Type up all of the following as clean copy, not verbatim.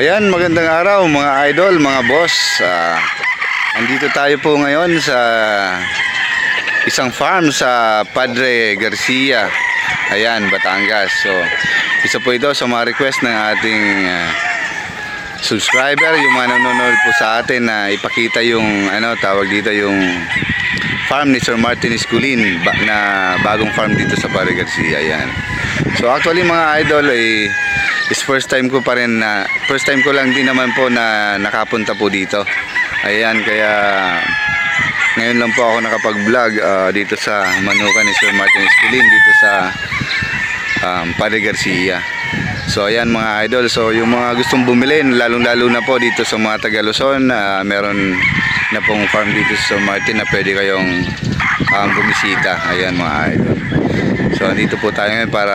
Ayan, magandang araw mga idol, mga boss. Andito tayo po ngayon sa isang farm sa Padre Garcia. Ayan, Batangas. So, isa po ito sa mga request ng ating subscriber, yung mga nanonood po sa atin na ipakita yung tawag dito, yung farm ni Sir Martin Esculin na bagong farm dito sa Padre Garcia. Ayan. So actually mga idol is first time ko pa rin na first time ko lang din naman po na nakapunta po dito. Ayan, kaya ngayon lang po ako nakapag-vlog dito sa manukan ni Sir Martin Esculin dito sa Padre Garcia. So ayan mga idol, so yung mga gustong bumili, lalong-lalo na po dito sa mga taga Luzon, meron na pong farm dito sa Sir Martin na pwede kayong bumisita. Ayan mga idol. So andito po tayo ngayon para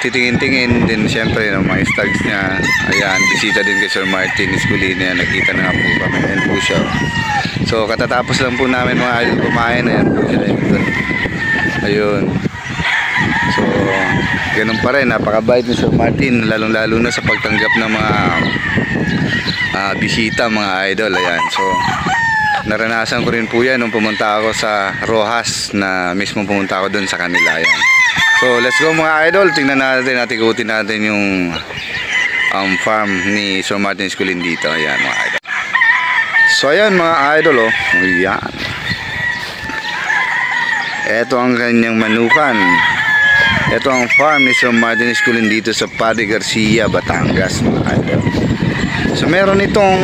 titingin-tingin din siyempre ng mga stags niya. Ayan, bisita din kay Sir Martin Esculin. Nakita na nga po kami. Ayan po siya. So katatapos lang po namin mga idol kumain. Ayan po siya. Ayun. So ganun pa rin, napakabait ni Sir Martin, lalong-lalo na sa pagtanggap ng mga bisita mga idol. Ayan. So naranasan ko rin po yan nung pumunta ako sa Rojas, na mismo pumunta ako dun sa kanila. Ayan. So let's go mga idol, tingnan natin at ikutin natin yung farm ni Sir Martin Esculin dito. Ayan mga idol. So ayan mga idol, ayan. Ito ang kanyang manukan. Ito ang farm ni Sir Martin Esculin dito sa Padre Garcia, Batangas mga idol. So meron itong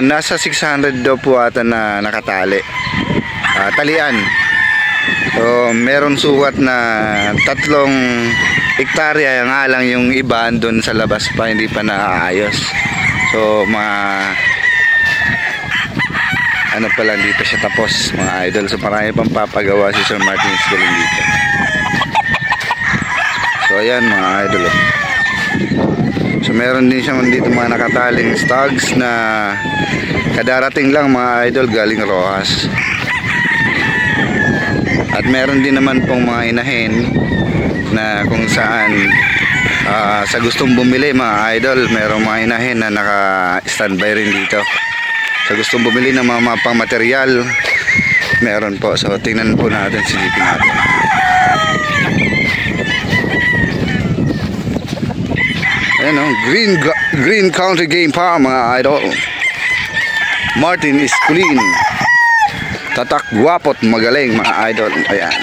nasa 600 daw po ata na nakatali, talian. So meron sukat na 3 hektarya nga lang, yung iba doon sa labas pa hindi pa naaayos. So pa lang, dito siya tapos mga idol. So marami pang papagawa si Sir Martin Esculin dito. So ayan mga idol. So meron din siya dito mga nakataling stags na kadarating lang mga idol galing Rojas. At meron din naman pong mga inahin na kung saan sa gustong bumili mga idol, merong mga inahin na naka-standby rin dito. Sa gustong bumili ng mga pang material, meron po. So tingnan po natin, silipin natin. Ayan Green Country Game Farm mga idol. Martin Esculin, tatak, guwapot, magaling mga idol. Ayan.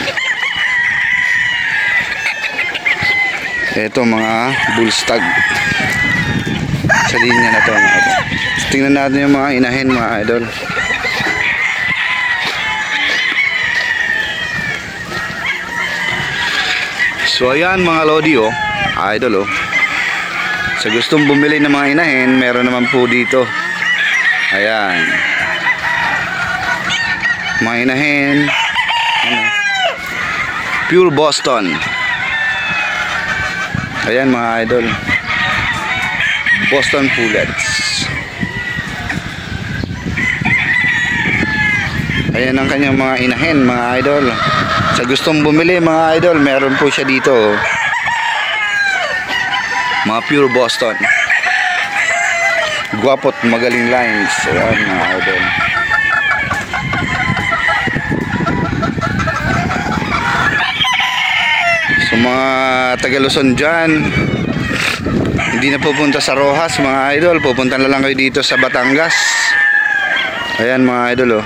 Ito mga bullstag sa linya na to mga idol. Tingnan natin yung mga inahin mga idol. So ayan mga lodi idol sa gustong bumili ng mga inahin, meron naman po dito. Ayan, mga inahin, pure Boston. Ayan mga idol, Boston pullets. Ayan ang kanyang mga inahin mga idol. Sa gustong bumili mga idol, meron po siya dito mga pure Boston, guwapot, magaling lines. Ayan mga idol. So mga taga Luzon dyan, hindi na pupunta sa Rojas mga idol, pupunta na lang kayo dito sa Batangas. Ayan mga idol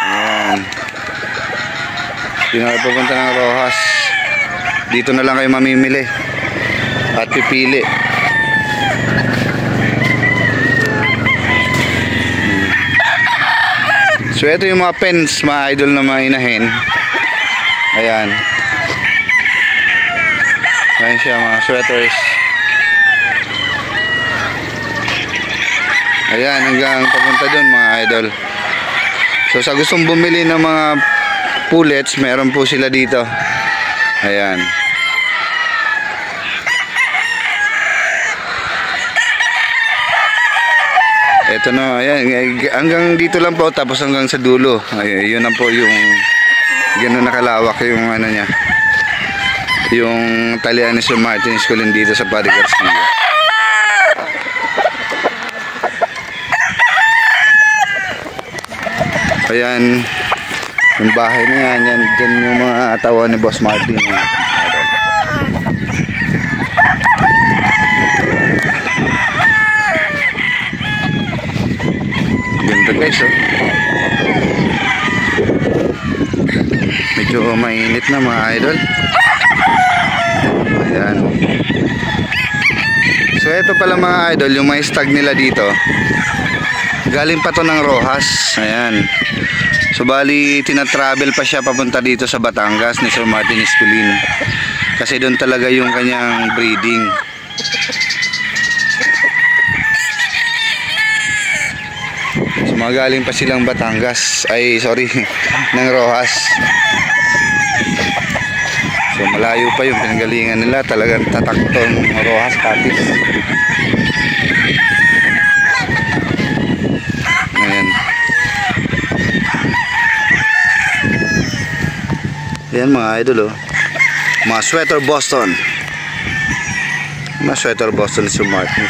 ayan, hindi na pupunta ng Rojas, dito na lang kayo mamimili at pipili. So ito yung mga pens mga idol na mga inahin. Ayan. Ayan siya, mga sweaters. Ayan, hanggang papunta dun mga idol. So sa gustong bumili ng mga pullets, meron po sila dito. Ayan. Ito na, ayan, hanggang dito lang po, tapos hanggang sa dulo. Ayun, yun na po yung gano'n nakalawak yung ano niya. yung talian ni Sir Martin Esculin dito sa Padre Garcia. Ayan, yung bahay na yan, dyan yung mga atawan ni Boss Martin. Ganda guys, oh. Medyo mainit na mga idol. Ayan. So ito pala mga idol, yung may stag nila dito. Galing pa to ng Rojas. Ayan. So bali tinatravel pa siya papunta dito sa Batangas ni Sir Martin Esculin. Kasi doon talaga yung kanyang breeding. So magaling pa silang Batangas. Ay sorry, ng Rojas. So malayo pa yung pinanggalingan nila. Talagang tatakton Rojas Capiz. Ayan. Ayan mga idol, oh. Mga sweater Boston. Mga sweater Boston si Martin.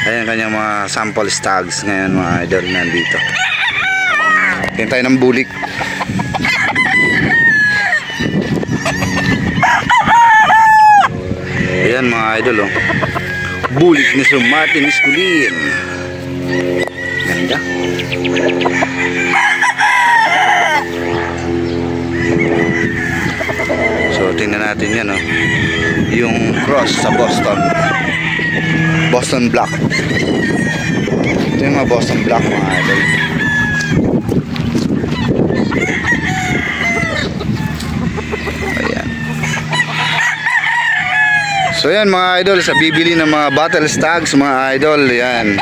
Ayan kanyang mga sample stags ngayon mga idol nandito. Ayan tayo ng bulik. Ayan mga idol, oh. Bulik ni Sir Martin Esculin. Ganda. So tingnan natin yan, oh. Yung cross sa Boston. Boston Black. Ito yung mga Boston Black mga idol. Ayan. So yan mga idol, sa bibili ng mga battle stags mga idol, yan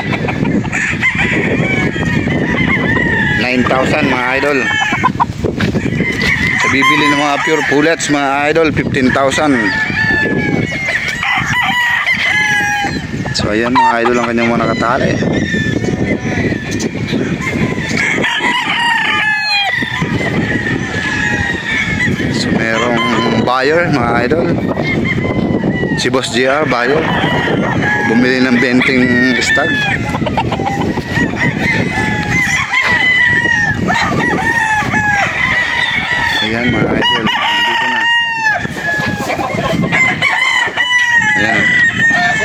9,000 mga idol. Sa bibili ng mga pure pullets mga idol, 15,000. So ayan mga idol ang kanyang mga nakatali. So merong buyer mga idol, si Boss JR buyer, bumili ng 20 stag. Ayan mga idol, dito na. Ayan.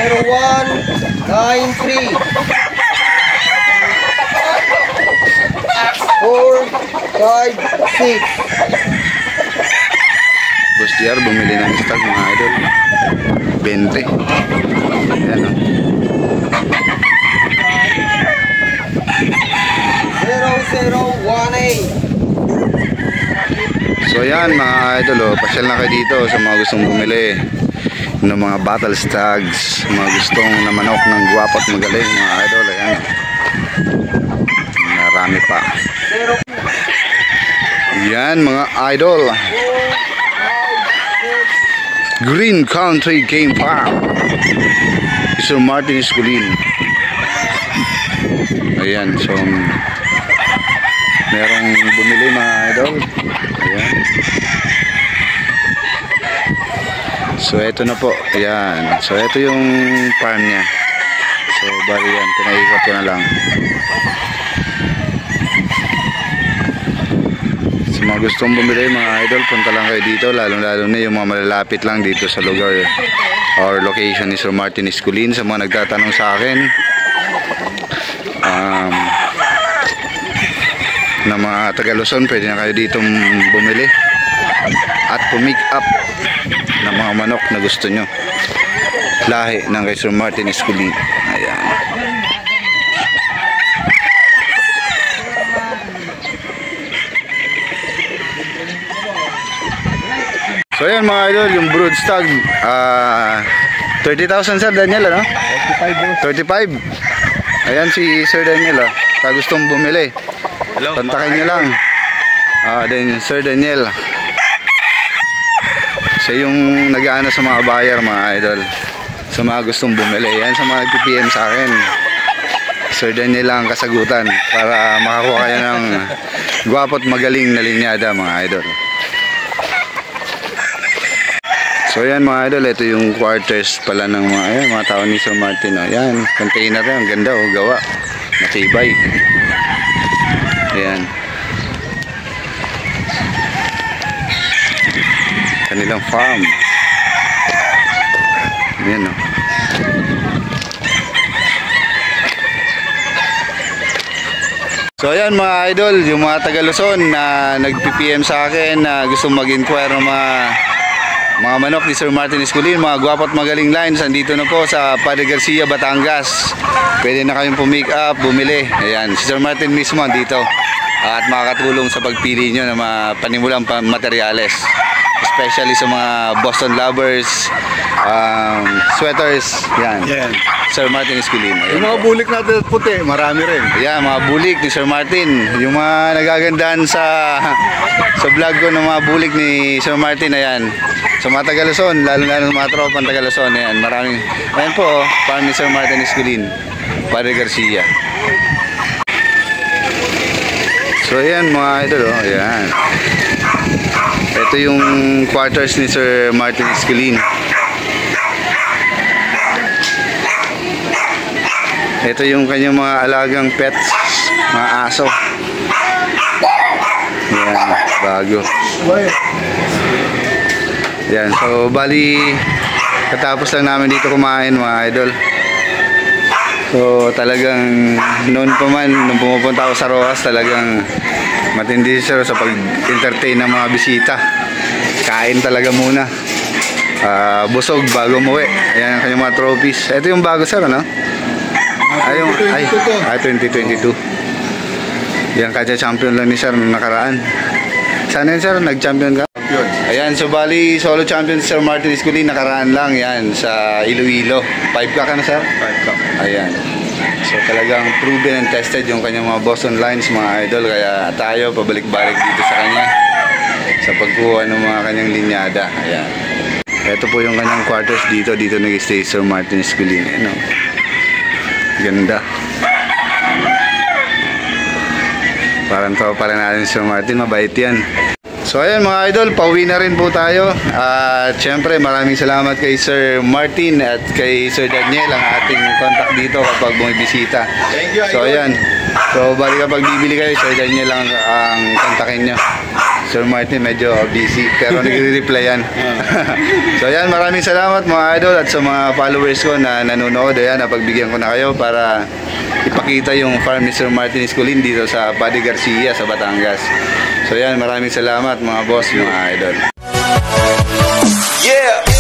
0193 456. Boss JR bumili ng stag mga idol, 20. Ayan, oh. 0018. So ayan mga idol, oh, pasyal na kayo dito sa mga gustong bumili ng mga battle stags, mga gustong na manok ng guwapo at magaling mga idol. Ayan, marami pa. Yan mga idol, Green Country Game Farm, Sir Martin Esculin. Ayan, so merong bumili mga idol. Ayan. So ito na po. Ayan. So ito yung farm niya. So bali yan, pinaikot ko na lang. So mga gustong bumili mga idol, punta lang kayo dito. Lalo na yung mga malalapit lang dito sa lugar or location ni Sir Martin Esculin. Sa mga nagtatanong sa akin na mga taga Luzon, pwede na kayo dito bumili at pumick up ng mga manok na gusto nyo, lahi ng kay Sir Martin Esculin. Ayan. So ayan mga idol, yung brood stag 30,000 Sir Daniel, ano? 35. Ayan si Sir Daniel, kung gustong bumili, kontakin nyo lang. Then Sir Daniel, siya yung nag-aano sa mga buyer mga idol, sa mga gustong bumili. Yan sa mga nag-PM sa akin, Sir Daniel lang kasagutan para makakuha kayo ng gwapo at magaling na linyada mga idol. So ayan mga idol, ito yung quarters pala ng mga, ayan, mga tao ni Sir Martin. Oh. Ayan, container yan, ganda oh, gawa. Matibay. Ayan. Kanilang farm. Ayan oh. So ayan mga idol, yung mga taga Luzon na nag-PPM sa akin na gusto mag-inquire ng mga manok ni Sir Martin Esculin, mga gwapo at magaling lines, andito na po sa Padre Garcia, Batangas. Pwede na kayong pumick up, bumili. Ayan, si Sir Martin mismo andito at makakatulong sa pagpili nyo ng mga panimulang materyales, especially sa mga Boston lovers, sweaters. Yan, Sir Martin Esculin. Yung mga bulik natin at puti, marami rin. Yan, mga bulik ni Sir Martin. Yung mga nagagandahan sa vlog ko ng mga bulik ni Sir Martin. Ayan, sa mga taga Luzon, lalo sa mga tropang taga Luzon. Ayan, maraming. Ayan po, farm ni Sir Martin Esculin, Padre Garcia. So ayan mga idol, oh, ayan. Ito yung quarters ni Sir Martin Esculin. Ito yung kanyang mga alagang pets, mga aso. Ayan, bago. Ayan, so bali katapos lang namin dito kumain mga idol. So talagang noon pa man, nung pumupunta ako sa Rojas, talagang matindi siya sa pag-entertain ng mga bisita. Kain talaga muna. Busog bago umuwi. Ayan ang kanyang mga trophies. Ito yung bago sir, ano? Ay, 2022. Yan, kadya champion lang ni sir nung nakaraan. Sana yun sir, nag-champion ka? Ayan, so bali solo champion si Sir Martin Esculin, nakaraan lang yan sa Iloilo. 5 ka na sir? 5 ka. Ayan. So talagang proven and tested yung kanyang mga Boston lines mga idol. Kaya tayo pabalik-balik dito sa kanya sa pagkuha ng mga kanyang linyada. Ayan. Ito po yung kanyang quarters dito. Dito nag-stay Sir Martin Esculin. Ayan o. Ganda. Parang to pa rin natin Sir Martin. Mabait yan. So ayan mga idol, pauwi na rin po tayo. At syempre maraming salamat kay Sir Martin at kay Sir Daniel, ang ating contact dito kapag bumibisita. Thank you. So ayan, so bali kapag bibili kayo, Sir Daniel lang ang kontakin nyo. Sir Martin medyo busy pero nagre-reply yan. So ayan, maraming salamat mga idol at sa mga followers ko na nanonood. Ayan, napagbigyan ko na kayo para ipakita yung farm ni Sir Martin Esculin dito sa Padre Garcia sa Batangas. So yan, maraming salamat mga boss, mga idol. Yeah!